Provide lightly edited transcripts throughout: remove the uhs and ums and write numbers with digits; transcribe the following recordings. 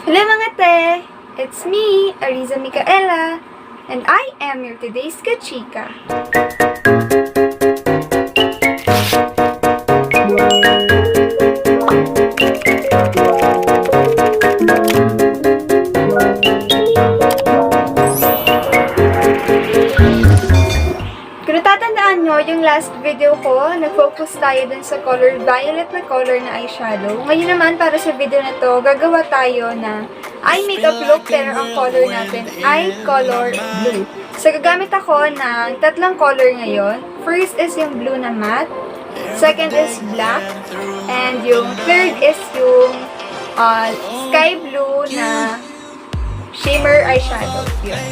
Hello mga te! It's me, Areeza Mikaella, and I am your today's kachika. Kung natatandaan nyo, yung last video ko, nag-focus tayo dun sa color violet na color na eyeshadow. Ngayon naman, para sa video na to, gagawa tayo ng eye makeup look, pero ang color natin ay color blue. So, gagamit ako ng tatlong color ngayon. First is yung blue na matte, second is black, and yung third is yung sky blue na shimmer eyeshadow. Yun.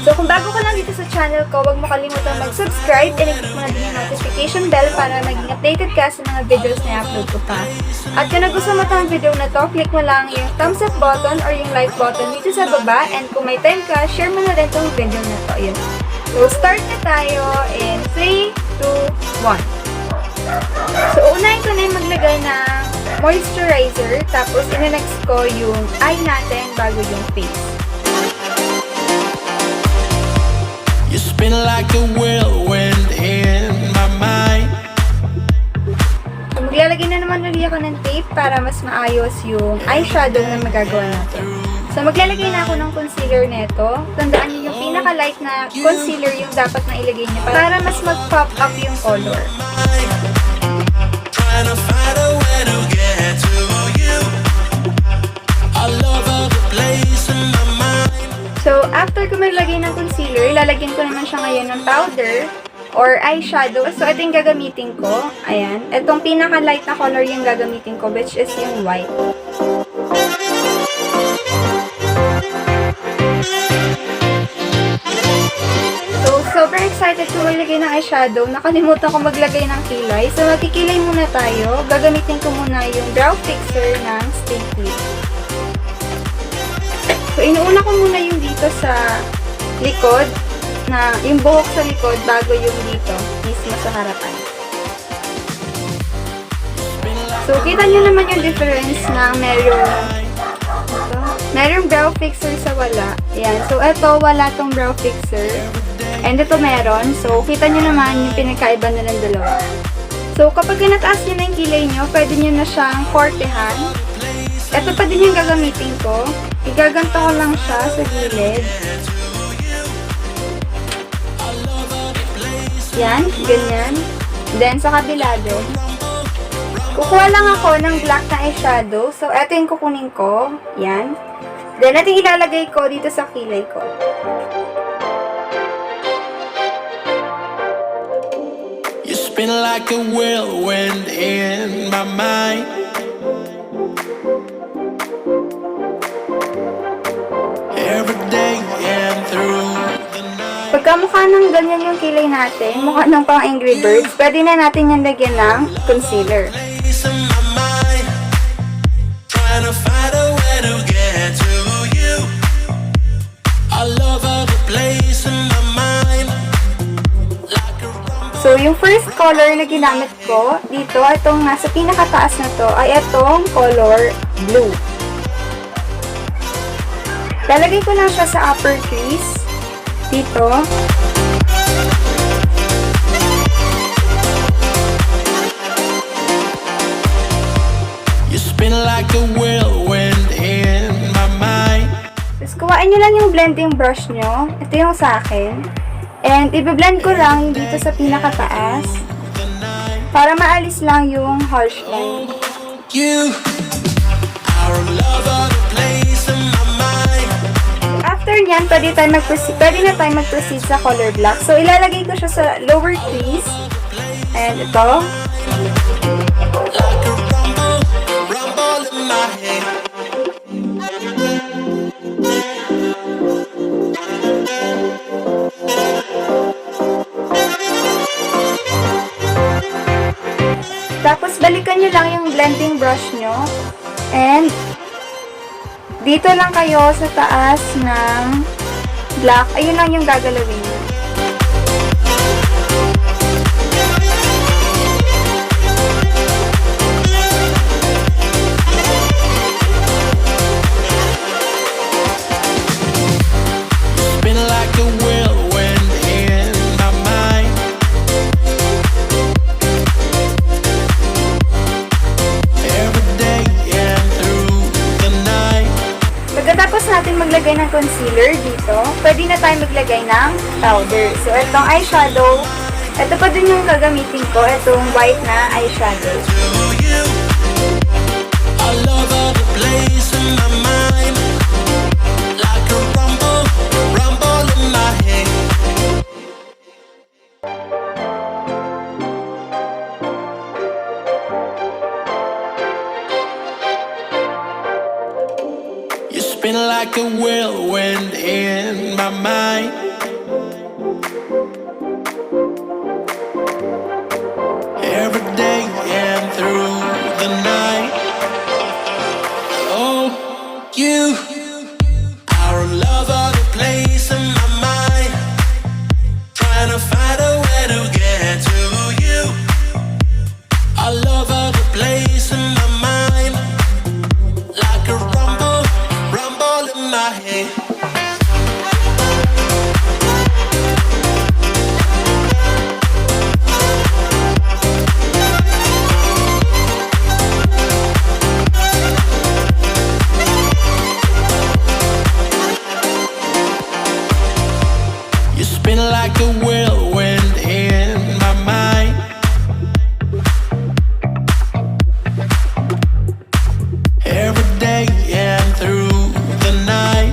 So, kung bago ka lang dito sa channel ko, huwag mo kalimutan mag-subscribe and i-click mo na din yung notification bell para maging updated ka sa mga videos na i-upload ko pa. At kung nagustuhan mo itong video na to, click mo lang yung thumbs up button or yung like button dito sa baba, and kung may time ka, share mo na rin itong video na to. Yun. So, start na tayo in 3, 2, 1. So, unahin ko na yung maglagay ng moisturizer, tapos ina-next ko yung eye natin bago yung face. You spin like a whirlwind in my mind. So, maglalagay na naman ulit ako ng tape para mas maayos yung eyeshadow na magagawa natin. So, maglalagay na ako ng concealer neto. Tandaan niyo yung pinaka-light na concealer yung dapat na ilagay niyo para mas mag-pop up yung color. Trying to find a way to get to you. All over the place in my mind. So, after ko maglagay ng concealer, lalagyan ko naman siya ngayon ng powder or eyeshadow. So, ito yung gagamitin ko. Ayan. Itong pinaka-light na color yung gagamitin ko, which is yung white. So, super excited ko maglagay ng eyeshadow. Nakalimutan ko maglagay ng kilay. So, magkikilay muna tayo. Gagamitin ko muna yung brow fixer ng Stay Put. So, inuuna ko muna yung dito sa likod, na yung buhok sa likod bago yung dito, mismo sa harapan. So, kita nyo naman yung difference na merong brow fixer sa wala. Ayan. So, ito, wala tong brow fixer. And ito meron. So, kita nyo naman yung pinagkaiba na ng dalawa. So, kapag nataas nyo na yung kilay nyo, pwede nyo na siyang kortehan. Ito pa din yung gagamitin ko. Igaganto ko lang siya sa gilid. Yan, ganyan. Then, sa kabila din. Kukuha lang ako ng black na eyeshadow. So, ito yung kukunin ko. Yan. Then, ito yung ilalagay ko dito sa kilay ko. You spin like a whirlwind in my mind. Every day and through the night. Pagka mukha ng ganyan yung kilay natin, mukha ng pang Angry Birds, pwede na natin yung lagyan ng concealer. Place in my mind. Trying to find a way to get to you. All over the place in my mind. Like a rumble. So, yung first color na ginamit ko, dito, itong nasa pinakataas na to, ay itong color blue. Lalagay ko lang siya sa upper crease. Dito. You spin like a whirlwind in my mind. Tapos, kuhain nyo lang yung blending brush nyo. Ito yung sa akin. And, i-blend ko lang dito sa pinakataas. Para maalis lang yung harsh line. You are all over the place in my mind. After nyan, pwede na tayo mag-proceed sa color black. So, ilalagay ko siya sa lower crease. And ito. Like a rumble, rumble in my head. Tapos, balikan nyo lang yung blending brush nyo. And, dito lang kayo sa taas ng black. Ayun lang yung gagalawin nyo. maglagay ng concealer dito, pwede na tayo maglagay ng powder. So, itong eyeshadow, ito pa din yung gagamitin ko, itong white na eyeshadow. I love all the place in my mind, like a rumble, rumble in my head. You spin like a whirlwind in my mind. Every day and through the night. Oh, you are in love of the place in my mind, trying to find a way to get to you. I love of the place in my mind, like a rumble, rumble in my head. Spin like a whirlwind in my mind. Every day and through the night.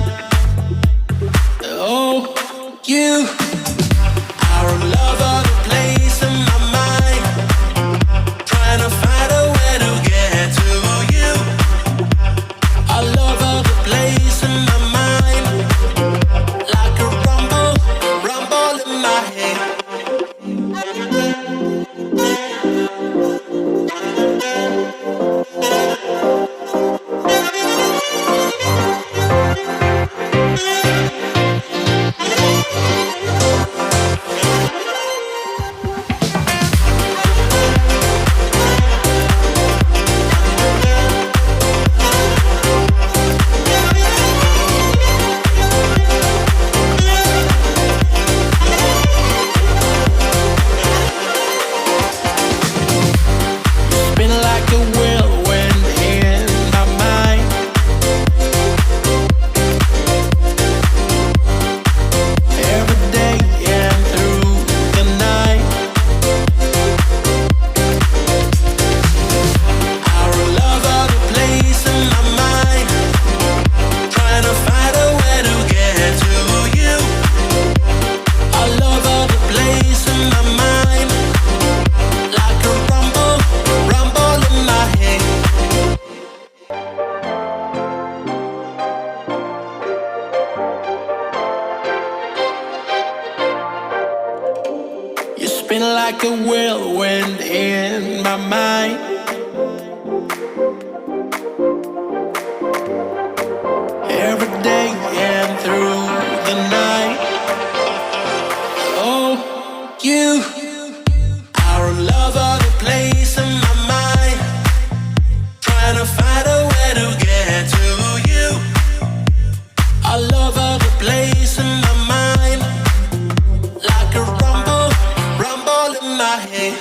Oh, you are in love of the place in my mind, trying to find a way to get to you. I love of the place in my mind, like a rumble, rumble in my head. Spin like a whirlwind in my mind. Every day and through the night. Our love of the place in my mind, trying to find a way to get to you. I love of the place in my mind, like a rumble, rumble in my head. You spin like a whirlwind in my mind. Every day and through the night. Oh, you are in love of the place in my mind, trying to find a way to get to you. I love of the place in my mind, like a rumble, rumble in my head.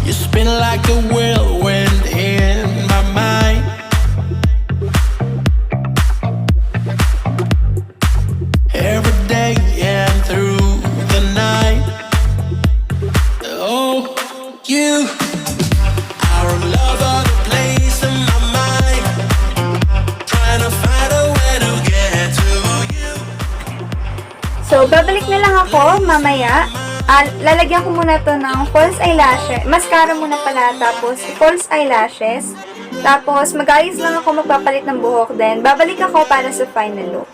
You spin like a whirlwind in my mind. Every day and through the night. Oh, you are in love of the place in my mind, trying to find a way to get to you. So, babalik na lang ako mamaya. Lalagyan ko muna to ng false eyelashes. Mascara muna pala, tapos false eyelashes. Tapos, mag-ayos lang ako, magpapalit ng buhok din. Babalik ako para sa final look.